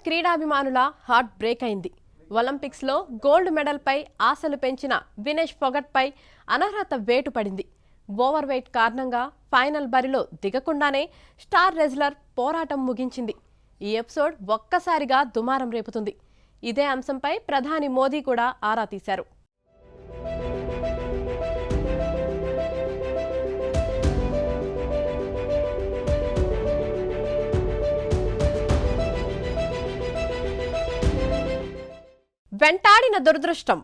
క్రీడాభిమానుల heart break అయింది. ఒలింపిక్స్లో gold మెడల్పై ఆశలు పెంచిన వినేష్ ఫోగట్పై అనర్హత వేటు పడింది. ఓవర్ వెయిట్ కారణంగా ఫైనల్ బరిలో దిగకుండానే స్టార్ రెజ్లర్ పోరాటం ముగించింది. ఈ ఎపిసోడ్ ఒక్కసారిగా దుమారం రేపుతుంది. ఇదే అంశంపై ప్రధాని మోదీ కూడా ఆరా తీశారు. వెంటాడిన దురదృష్టం.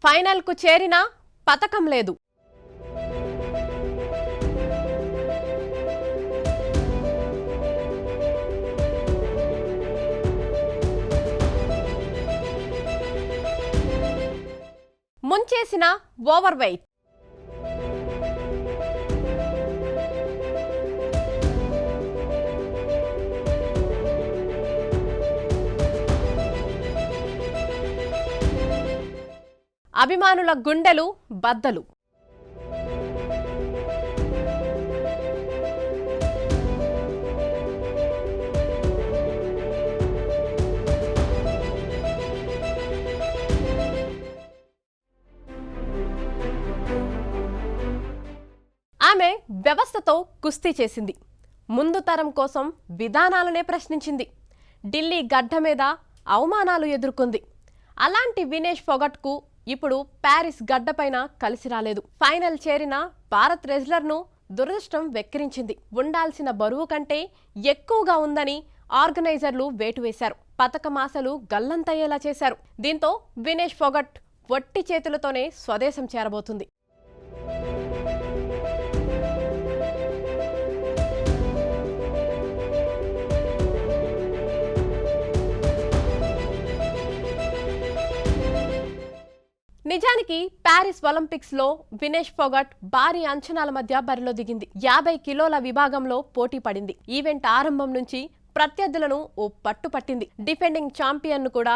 ఫైనల్కు చేరినా పతకం లేదు. ముంచేసిన ఓవర్ వెయిట్. అభిమానుల గుండెలు బద్దలు. ఆమె వ్యవస్థతో కుస్తీ చేసింది. ముందు తరం కోసం విధానాలనే ప్రశ్నించింది. ఢిల్లీ గడ్డ మీద అవమానాలు ఎదుర్కొంది. అలాంటి వినేష్ ఫోగట్కు ఇప్పుడు ప్యారిస్ గడ్డపైన కలిసి రాలేదు. ఫైనల్ చేరిన భారత్ రెజ్లర్ను దురదృష్టం వెక్కిరించింది. ఉండాల్సిన బరువు కంటే ఎక్కువగా ఉందని ఆర్గనైజర్లు వేటు వేశారు. పతకమాసలు గల్లంతయ్యేలా చేశారు. దీంతో వినేష్ ఫోగట్ వట్టి చేతులతోనే స్వదేశం చేరబోతుంది. నిజానికి ప్యారిస్ ఒలింపిక్స్ లో వినేష్ ఫోగట్ భారీ అంచనాల మధ్య బరిలో దిగింది. 50 కిలోల విభాగంలో పోటీ పడింది. ఈవెంట్ ఆరంభం నుంచి ప్రత్యర్థులను ఓ పట్టు పట్టింది. డిఫెండింగ్ ఛాంపియన్ ను కూడా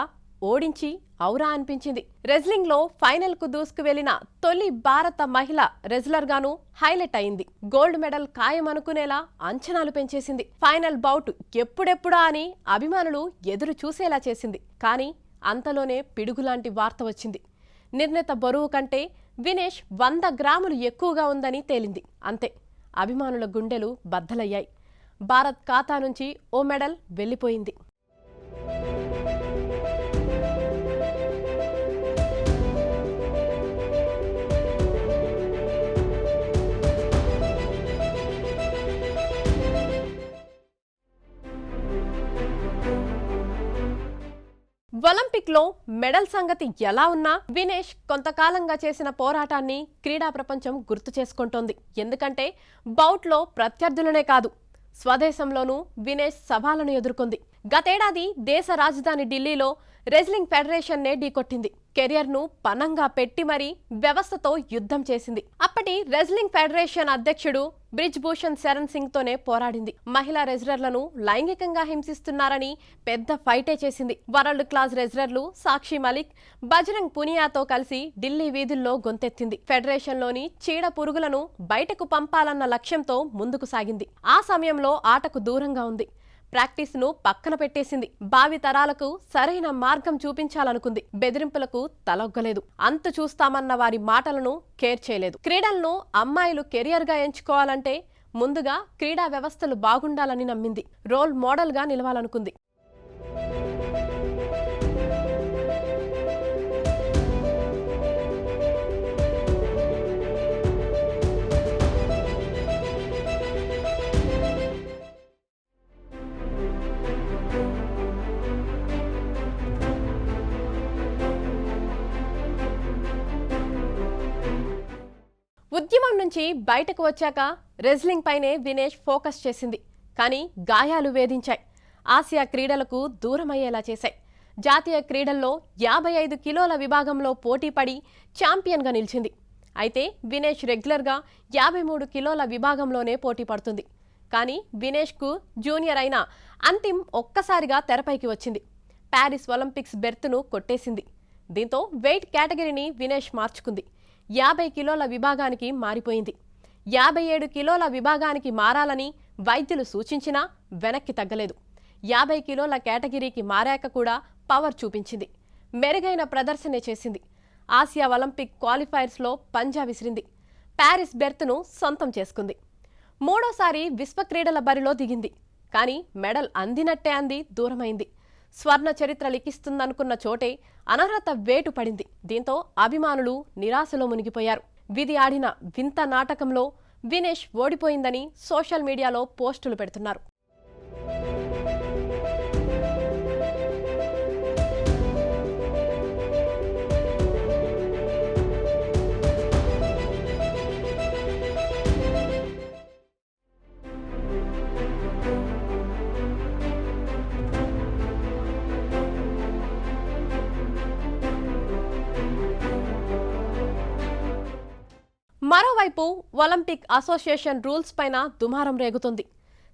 ఓడించి ఔరా అనిపించింది. రెజ్లింగ్ లో ఫైనల్ కు దూసుకు వెళ్లిన తొలి భారత మహిళ రెజ్లర్ గాను హైలైట్ అయింది. గోల్డ్ మెడల్ ఖాయమనుకునేలా అంచనాలు పెంచేసింది. ఫైనల్ బౌట్ ఎప్పుడెప్పుడా అని అభిమానులు ఎదురు చూసేలా చేసింది. కానీ అంతలోనే పిడుగులాంటి వార్త వచ్చింది. నిర్ణీత బరువు కంటే వినేష్ 100 గ్రాములు ఎక్కువగా ఉందని తేలింది. అంతే, అభిమానుల గుండెలు బద్దలయ్యాయి. భారత్ ఖాతా నుంచి ఓ మెడల్ వెళ్లిపోయింది. ఒలింపిక్ లో మెడల్ సంగతి ఎలా ఉన్నా వినేష్ కొంతకాలంగా చేసిన పోరాటాన్ని క్రీడా ప్రపంచం గుర్తు చేసుకుంటోంది. ఎందుకంటే బౌట్ లో ప్రత్యర్థులనే కాదు, స్వదేశంలోనూ వినేష్ సవాళ్లను ఎదుర్కొంది. గతేడాది దేశ రాజధాని ఢిల్లీలో రెజ్లింగ్ ఫెడరేషన్ నే ఢీకొట్టింది. కెరియర్ ను పనంగా పెట్టి మరీ వ్యవస్థతో యుద్ధం చేసింది. అప్పటి రెజ్లింగ్ ఫెడరేషన్ అధ్యక్షుడు బ్రిజ్ భూషణ్ శరణ్ సింగ్ తోనే పోరాడింది. మహిళా రెజ్లర్లను లైంగికంగా హింసిస్తున్నారని పెద్ద ఫైటే చేసింది. వరల్డ్ క్లాస్ రెజ్లర్లు సాక్షి మలిక్, బజరంగ్ పునియాతో కలిసి ఢిల్లీ వీధుల్లో గొంతెత్తింది. ఫెడరేషన్ లోని చీడ పురుగులను బయటకు పంపాలన్న లక్ష్యంతో ముందుకు సాగింది. ఆ సమయంలో ఆటకు దూరంగా ఉంది. ప్రాక్టీస్ ను పక్కన పెట్టేసింది. భావి తరాలకు సరైన మార్గం చూపించాలనుకుంది. బెదిరింపులకు తలొగ్గలేదు. అంతు చూస్తామన్న వారి మాటలను కేర్ చేయలేదు. క్రీడలను అమ్మాయిలు కెరియర్ గా ఎంచుకోవాలంటే ముందుగా క్రీడా వ్యవస్థలు బాగుండాలని నమ్మింది. రోల్ మోడల్ గా నిలవాలనుకుంది. ఉద్యమం నుంచి బయటకు వచ్చాక రెజ్లింగ్ పైనే వినేష్ ఫోకస్ చేసింది. కానీ గాయాలు వేధించాయి. ఆసియా క్రీడలకు దూరమయ్యేలా చేశాయి. జాతీయ క్రీడల్లో 55 కిలోల విభాగంలో పోటీపడి ఛాంపియన్గా నిలిచింది. అయితే వినేష్ రెగ్యులర్గా 53 కిలోల విభాగంలోనే పోటీ పడుతుంది. కానీ వినేష్కు జూనియర్ అయిన అంతిమ్ ఒక్కసారిగా తెరపైకి వచ్చింది. ప్యారిస్ ఒలింపిక్స్ బెర్త్ను కొట్టేసింది. దీంతో వెయిట్ కేటగిరీని వినేష్ మార్చుకుంది. 50 కిలోల విభాగానికి మారిపోయింది. 57 కిలోల విభాగానికి మారాలని వైద్యులు సూచించినా వెనక్కి తగ్గలేదు. 50 కిలోల కేటగిరీకి మారాక కూడా పవర్ చూపించింది. మెరుగైన ప్రదర్శనే చేసింది. ఆసియా ఒలింపిక్ క్వాలిఫైర్స్లో పంజా విసిరింది. ప్యారిస్ బెర్త్ను సొంతం చేసుకుంది. మూడోసారి విశ్వక్రీడల బరిలో దిగింది. కానీ మెడల్ అందినట్టే అంది, దూరమైంది. స్వర్ణ చరిత్ర లిఖిస్తుందనుకున్న చోటే అనర్హత వేటు పడింది. దీంతో అభిమానులు నిరాశలో మునిగిపోయారు. విధి ఆడిన వింత నాటకంలో వినేష్ ఓడిపోయిందని సోషల్ మీడియాలో పోస్టులు పెడుతున్నారు. మరోవైపు ఒలింపిక్ అసోసియేషన్ రూల్స్ పైన దుమారం రేగుతుంది.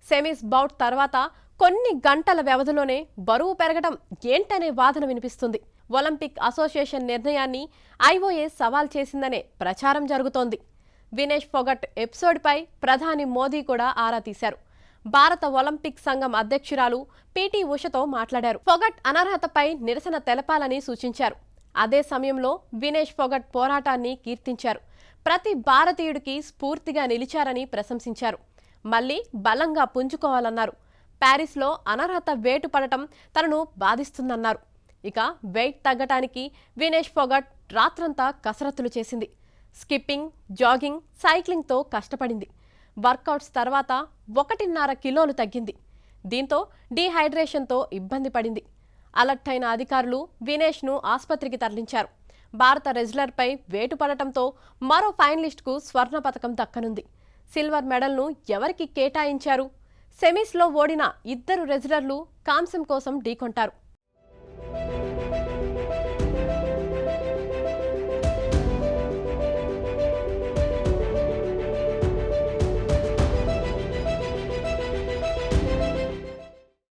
సెమీస్ బౌట్ తర్వాత కొన్ని గంటల వ్యవధిలోనే బరువు పెరగడం ఏంటనే వాదన వినిపిస్తుంది. ఒలింపిక్ అసోసియేషన్ నిర్ణయాన్ని ఐఓఏ సవాల్ చేసిందనే ప్రచారం జరుగుతోంది. వినేష్ ఫోగట్ ఎపిసోడ్పై ప్రధాని మోదీ కూడా ఆరా తీశారు. భారత ఒలింపిక్ సంఘం అధ్యక్షురాలు పీటీ ఉషతో మాట్లాడారు. ఫోగట్ అనర్హతపై నిరసన తెలపాలని సూచించారు. అదే సమయంలో వినేష్ ఫోగట్ పోరాటాన్ని కీర్తించారు. ప్రతి భారతీయుడికి స్ఫూర్తిగా నిలిచారని ప్రశంసించారు. మళ్లీ బలంగా పుంజుకోవాలన్నారు. ప్యారిస్లో అనర్హత వేటు పడటం తనను బాధిస్తుందన్నారు. ఇక వెయిట్ తగ్గటానికి వినేష్ ఫోగట్ రాత్రంతా కసరత్తులు చేసింది. స్కిప్పింగ్, జాగింగ్, సైక్లింగ్తో కష్టపడింది. వర్కౌట్స్ తర్వాత 1.5 కిలోలు తగ్గింది. దీంతో డీహైడ్రేషన్తో ఇబ్బంది పడింది. అలర్ట్ అయిన అధికారులు వినేష్ను ఆసుపత్రికి తరలించారు. భారత రెజ్లర్పై వేటు పడటంతో మరో ఫైనలిస్ట్కు స్వర్ణ పతకం దక్కనుంది. సిల్వర్ మెడల్ను ఎవరికి కేటాయించారు? సెమీస్లో ఓడిన 2 రెజ్లర్లు కాంస్యం కోసం ఢీకొంటారు.